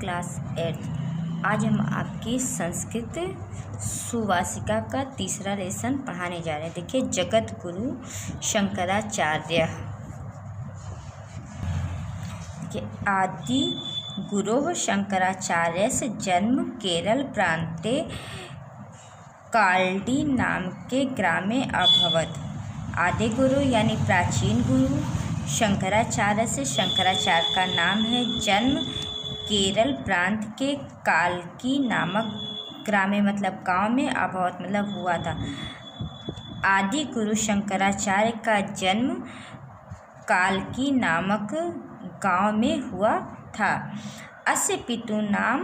Class 8। आज हम आपकी संस्कृत सुवासिका का तीसरा लेसन पढ़ाने जा रहे हैं। देखिए, जगत गुरु शंकराचार्य। देखिए, आदि गुरोः शंकराचार्यस्य जन्म केरल प्रान्ते काल्डी नाम के ग्रामे अभवत्। आदि गुरु यानी प्राचीन गुरु शंकराचार्य से शंकराचार्य का नाम है। जन्म केरल प्रांत के काल्की नामक ग्रामे मतलब गांव में अभवत मतलब हुआ था। आदि गुरु शंकराचार्य का जन्म काल्की नामक गांव में हुआ था। अस्य पितु नाम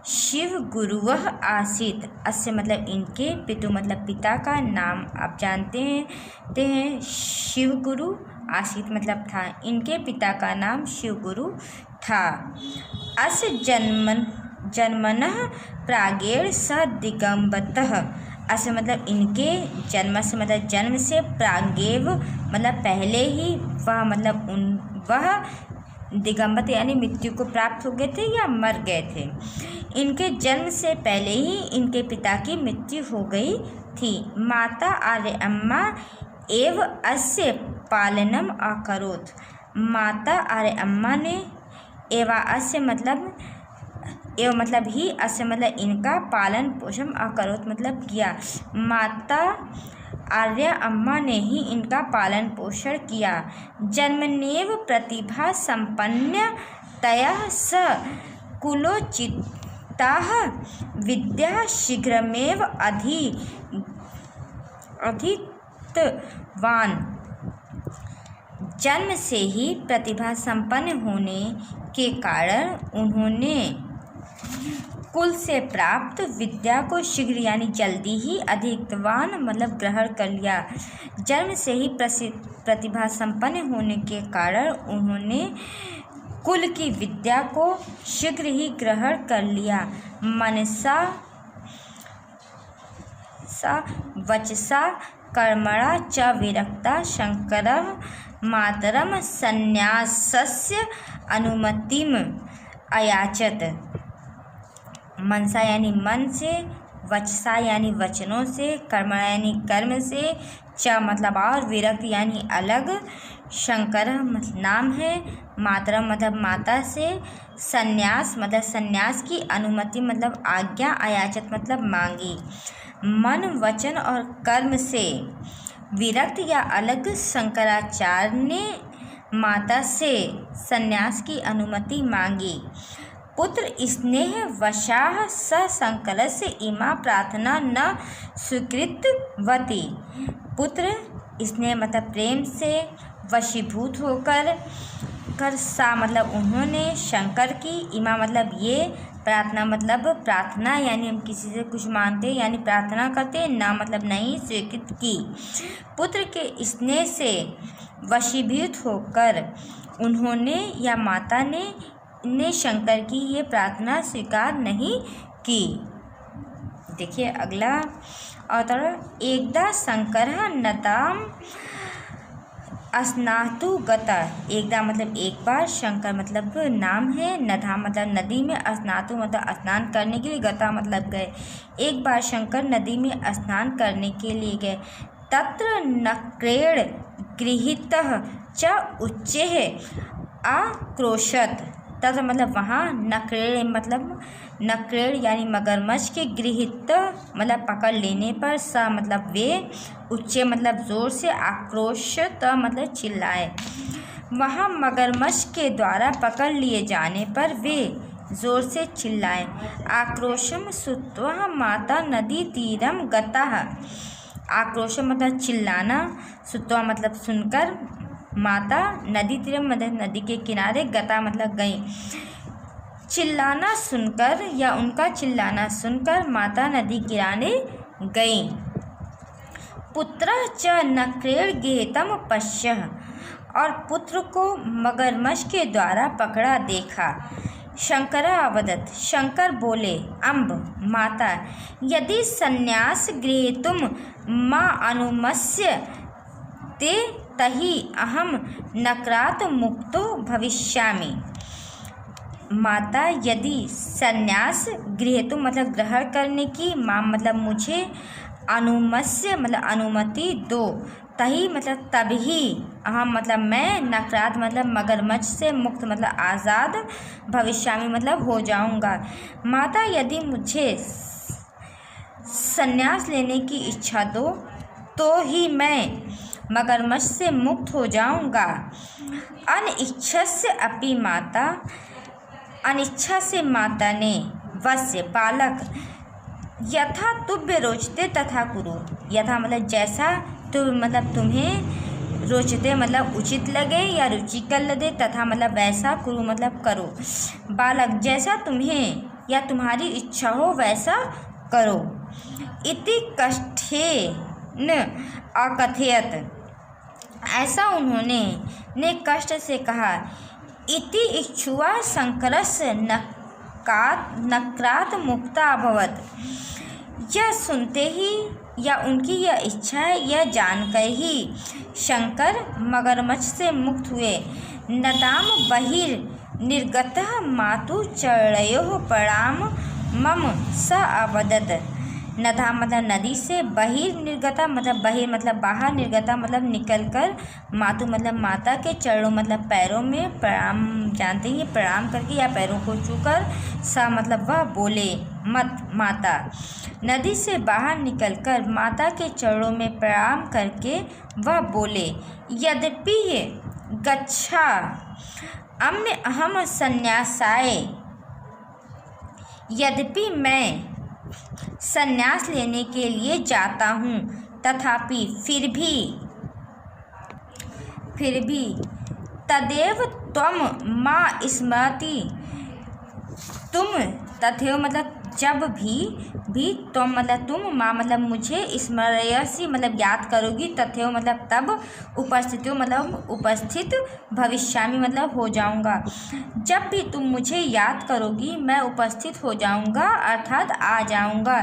शिव गुरुवः आसीत्। अस्य मतलब इनके, पितु मतलब पिता का नाम आप जानते हैं शिव गुरु, आसीत् मतलब था, इनके पिता का नाम शिव गुरु था। अस्य जन्मनः प्रागेण स दिगंबतः। अस्य मतलब इनके जन्म से मतलब जन्म से, प्रागेव मतलब पहले ही, वह मतलब वह दिगंबत यानी मृत्यु को प्राप्त हो गए थे या मर गए थे। इनके जन्म से पहले ही इनके पिता की मृत्यु हो गई थी। माता आर्यम्मा एव अस्य पालनम अकरोत्। माता आर्यम्मा ने एवा अस्य मतलब एवं मतलब ही, अस्य मतलब इनका पालन पोषण अकरोत् मतलब किया। माता आर्य अम्मा ने ही इनका पालन पोषण किया। जन्मनेव प्रतिभा संपन्नतया स कुलोचिताः विद्या शीघ्रमेव अधितवान्। जन्म से ही प्रतिभा संपन्न होने के कारण उन्होंने कुल से प्राप्त विद्या को शीघ्र यानी जल्दी ही अधिकवान मतलब ग्रहण कर लिया। जन्म से ही प्रतिभा संपन्न होने के कारण उन्होंने कुल की विद्या को शीघ्र ही ग्रहण कर लिया। मनसा वचसा कर्मणा च विरक्ता शंकरः मातरम संन्यासस्य अनुमतिम अयाचत। मनसा यानी मन से, वचसा यानी वचनों से, कर्मणा यानी कर्म से, च मतलब और, विरक्त यानी अलग, शंकर मतलब नाम है, मातरम मतलब माता से, संन्यास मतलब संन्यास की, अनुमति मतलब आज्ञा, अयाचत मतलब मांगी। मन, वचन और कर्म से विरक्त या अलग शंकराचार्य ने माता से संन्यास की अनुमति मांगी। पुत्र स्नेह वशाः स शंकरस्य इमा प्रार्थना न स्वीकृतवती। पुत्र स्नेह मतलब प्रेम से, वशीभूत होकर सा मतलब उन्होंने, शंकर की, इमा मतलब ये, प्रार्थना मतलब प्रार्थना यानी हम किसी से कुछ मांगते यानी प्रार्थना करते, ना मतलब नहीं, स्वीकृत की। पुत्र के स्नेह से वशीभूत होकर उन्होंने या माता ने शंकर की ये प्रार्थना स्वीकार नहीं की। देखिए अगला अवतर। एकदा शंकरः नदाम स्नातु गतः। एकदा मतलब एक बार, शंकर मतलब नाम है, नदा मतलब नदी में, स्नातु मतलब स्नान करने के लिए, गता मतलब गए। एक बार शंकर नदी में स्नान करने के लिए गए। तत्र नक्रेण गृहीतः च उच्चैः आक्रोशत्। तथा मतलब वहाँ, नक्रेण मतलब नक्रेण यानी मगरमच्छ के, गृहीत मतलब पकड़ लेने पर, स मतलब वे, उच्च मतलब जोर से, आक्रोशत मतलब चिल्लाए। वहाँ मगरमच्छ के द्वारा पकड़ लिए जाने पर वे जोर से चिल्लाए। आक्रोशम श्रुत्वा माता नदी तीरम गतः। आक्रोशम मतलब चिल्लाना, श्रुत्वा मतलब सुनकर, माता नदी तीरम मतलब नदी के किनारे, गता मतलब गई। चिल्लाना सुनकर या उनका चिल्लाना सुनकर माता नदी किनारे गई। पुत्रः च नक्रेण गृहीतम पश्यः। और पुत्र को मगरमच्छ के द्वारा पकड़ा देखा। शंकरः अवदत्। शंकर बोले, अम्ब माता, यदि संन्यास गृहीतुम मा अनुमस्य ते तहि अहम नक्रात् मुक्तो भविष्यामि। माता यदि संन्यास गृहीतुं मतलब ग्रहण करने की, मां मतलब मुझे, अनुमस्य मतलब अनुमति दो, तही मतलब तभी, अहम मतलब मैं, नकरात मतलब मगरमच्छ से मुक्त मतलब आज़ाद, भविष्यामि मतलब हो जाऊंगा। माता यदि मुझे संन्यास लेने की इच्छा दो तो ही मैं मगरमच्छ से मुक्त हो जाऊंगा। अनिच्छस्य अपि माता, अनिच्छा से माता ने, वस्य बालक, यथा तुभ्य रोचते तथा कुरु, यथा मतलब जैसा, तुम मतलब तुम्हें, रोचते मतलब उचित लगे या रुचिकर लगे, तथा मतलब वैसा, कुरु मतलब करो। बालक जैसा तुम्हें या तुम्हारी इच्छा हो वैसा करो। इति कष्टेन अकथयत, ऐसा उन्होंने ने कष्ट से कहा। इति इच्छुआ शंकरस्य नक्रात मुक्ता अभवत, यह सुनते ही या उनकी यह इच्छा है यह जानकर ही शंकर मगरमच्छ से मुक्त हुए। नताम बहिर्निर्गतः मातु चरणयोः प्रणाम मम स अवदत्। नदा मतलब नदी से, बहिर्निर्गता मतलब बहिर मतलब बाहर, निर्गता मतलब निकलकर, मातु मतलब माता के, चरणों मतलब पैरों में, प्रणाम जानते हैं प्रणाम करके या पैरों को छूकर, सा मतलब वह बोले, मत माता, नदी से बाहर निकलकर माता के चरणों में प्रणाम करके वह बोले, यद्यपि गच्छा अम्य अहम संन्यासाय, यद्यपि मैं संन्यास लेने के लिए जाता हूँ, तथापि फिर भी तदेव त्वम माँ स्मरति, तुम तथैव मतलब जब भी तुम मतलब तुम, माँ मतलब मुझे, स्मरयसि मतलब याद करोगी, तथैव मतलब तब, उपस्थितो मतलब उपस्थित, भविष्यामि मतलब हो जाऊंगा। जब भी तुम मुझे याद करोगी मैं उपस्थित हो जाऊंगा अर्थात आ जाऊंगा।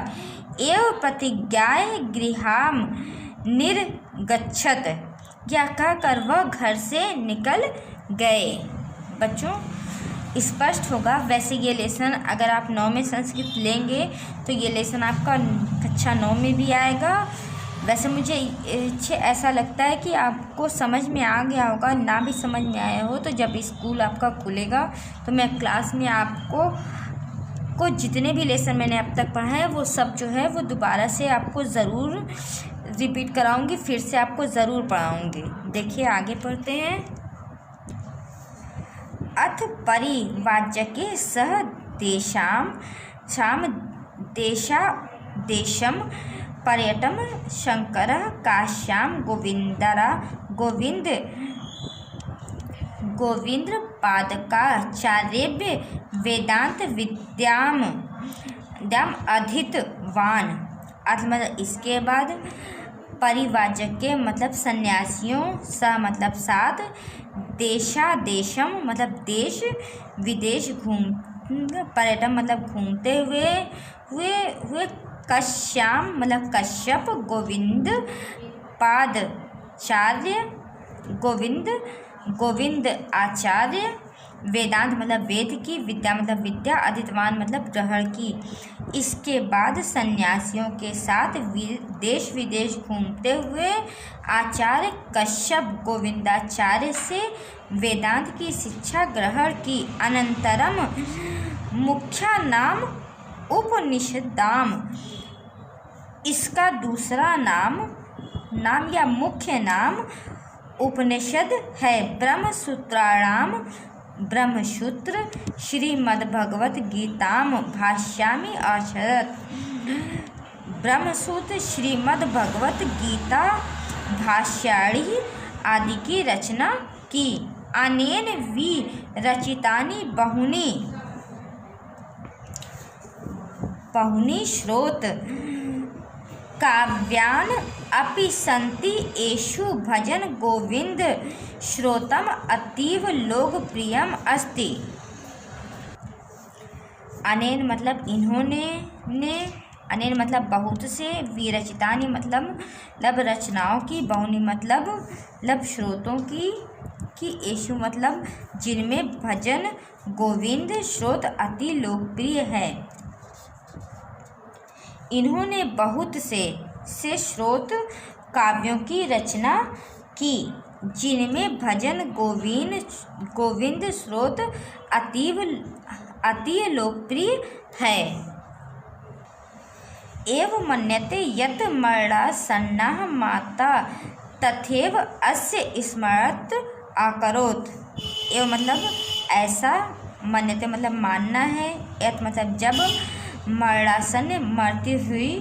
एव प्रतिज्ञाय गृहाम निर्गच्छत, यह कहकर वह घर से निकल गए। बच्चों स्पष्ट होगा। वैसे ये लेसन अगर आप 9 में संस्कृत लेंगे तो ये लेसन आपका कक्षा 9 में भी आएगा। वैसे मुझे ऐसा लगता है कि आपको समझ में आ गया होगा, ना भी समझ में आया हो तो जब स्कूल आपका खुलेगा तो मैं क्लास में आपको जितने भी लेसन मैंने अब तक पढ़ा है वो सब जो है वो दोबारा से आपको ज़रूर रिपीट कराऊंगी, फिर से आपको ज़रूर पढ़ाऊंगी। देखिए आगे पढ़ते हैं। अथ परिवाच्यके सह देशं पर्यटम शंकरः काश्यां गोविंदपादकाचार्येभ्य वेदांत विद्याम अधीतवान। मतलब इसके बाद परिवाचक के मतलब सन्यासियों, स मतलब साथ, देशम मतलब देश विदेश पर्यटन मतलब घूमते हुए कश्याम मतलब कश्यप, गोविंद आचार्य, वेदांत मतलब वेद की, विद्या मतलब विद्या, अधीतवान मतलब ग्रहण की। इसके बाद सन्यासियों के साथ देश विदेश घूमते हुए आचार्य कश्यप गोविंदाचार्य से वेदांत की शिक्षा ग्रहण की। अनंतरम मुख्या नाम उपनिषदाम, इसका दूसरा नाम या मुख्य नाम उपनिषद है। ब्रह्मसूत्राणाम ब्रह्मसूत्र, श्रीमद्भगवत गीताम भाष्यामि अचरत। ब्रह्मसूत्र, श्रीमद्भगवत गीता भाष्याणि आदि की रचना की। अनेन विरचितानि बहुनि श्रोत काव्यान अपि सन्ति, येषु भजन गोविंद श्रोतम अतीव लोकप्रियम अस्ति। अनेन मतलब इन्होंने, अनेन मतलब बहुत से, विरचितानि मतलब रचनाओं की, बहुनि मतलब श्रोतों की, कि यीशु मतलब जिनमें भजन गोविंद स्रोत अति लोकप्रिय है। इन्होंने बहुत से स्रोत काव्यों की रचना की जिनमें भजन गोविंद स्रोत अति लोकप्रिय है। एवं मन्यते यत् मरणासन्ना माता तथैव अस्य स्मरत् अकरोत्। एवं मतलब ऐसा मन्यते मतलब मानना है, यत् मतलब जब मरणासन्न मरती हुई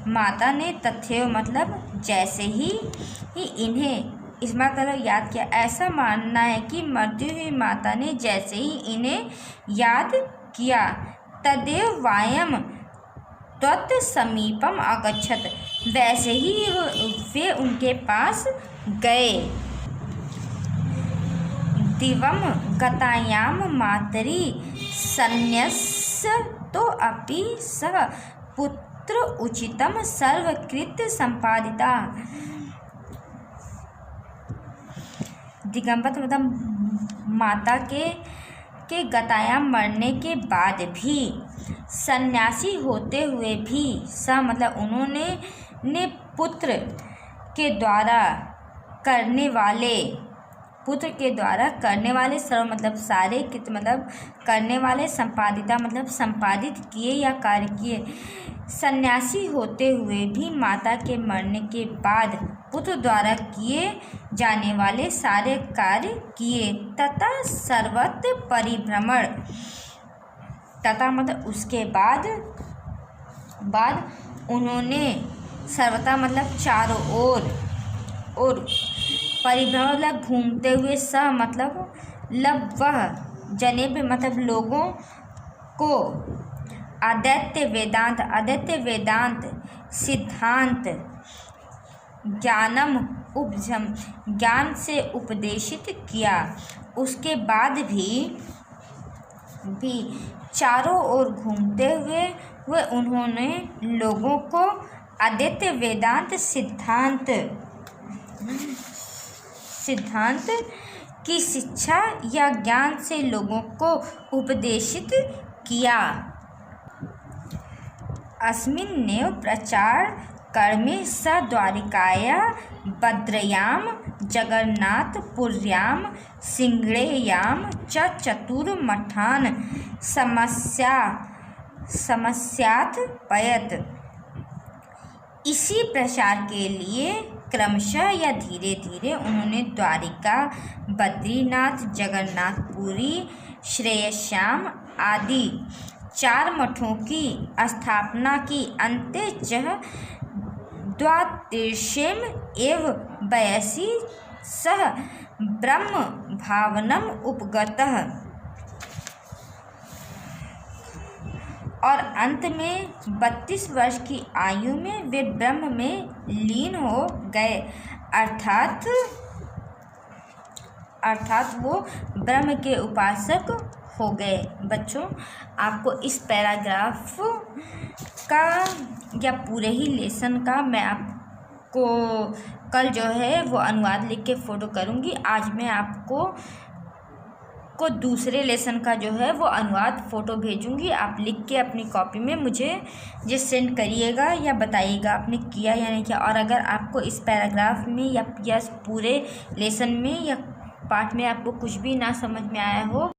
माता ने तथैव मतलब जैसे ही इन्हें स्मरण करो याद किया। ऐसा मानना है कि मरती हुई माता ने जैसे ही इन्हें याद किया तदेव वायम त्वत् समीपम अगच्छत, वैसे ही वे उनके पास गए। दिवम गतायाम मातरी संन्यस्तो अपि सह पुत्र उचितम सर्वकृत संपादिता। दिगंबर मतलब माता के गतायाम मरने के बाद भी सन्यासी होते हुए भी मतलब उन्होंने पुत्र के द्वारा करने वाले सर्व मतलब सारे कृत मतलब करने वाले संपादिता मतलब संपादित किए या कार्य किए। सन्यासी होते हुए भी माता के मरने के बाद पुत्र द्वारा किए जाने वाले सारे कार्य किए तथा सर्वत्र परिभ्रमण तथा मतलब उसके बाद उन्होंने सर्वथा मतलब चारों ओर परिभ्रमण मतलब घूमते हुए मतलब वह जनेब मतलब लोगों को अद्वैत वेदांत सिद्धांत ज्ञान से उपदेशित किया। उसके बाद भी चारों ओर घूमते हुए उन्होंने लोगों को अद्वैत वेदांत सिद्धांत की शिक्षा या ज्ञान से लोगों को उपदेशित किया। अस्मिन्नेव प्रचार कर्मे स द्वारिकाया भद्रयां जगन्नाथपुर्यां सिंहणेयां च चतुर्मठान् समस्यापयत्। इसी प्रचार के लिए क्रमशः या धीरे धीरे उन्होंने द्वारिका, बद्रीनाथ, जगन्नाथपुरी, श्रेयश्याम आदि 4 मठों की स्थापना की। अंततः द्वादशेम एव वयसि सः ब्रह्म भावनम उपगतः और अंत में 32 वर्ष की आयु में वे ब्रह्म में लीन हो गए, अर्थात वो ब्रह्म के उपासक हो गए। बच्चों, आपको इस पैराग्राफ का या पूरे ही लेसन का मैं आपको कल जो है वो अनुवाद लिख के फ़ोटो करूँगी। आज मैं आपको दूसरे लेसन का जो है वो अनुवाद फ़ोटो भेजूँगी। आप लिख के अपनी कॉपी में मुझे सेंड करिएगा या बताइएगा आपने किया या नहीं किया। और अगर आपको इस पैराग्राफ में या पूरे लेसन में या पाठ में आपको कुछ भी ना समझ में आया हो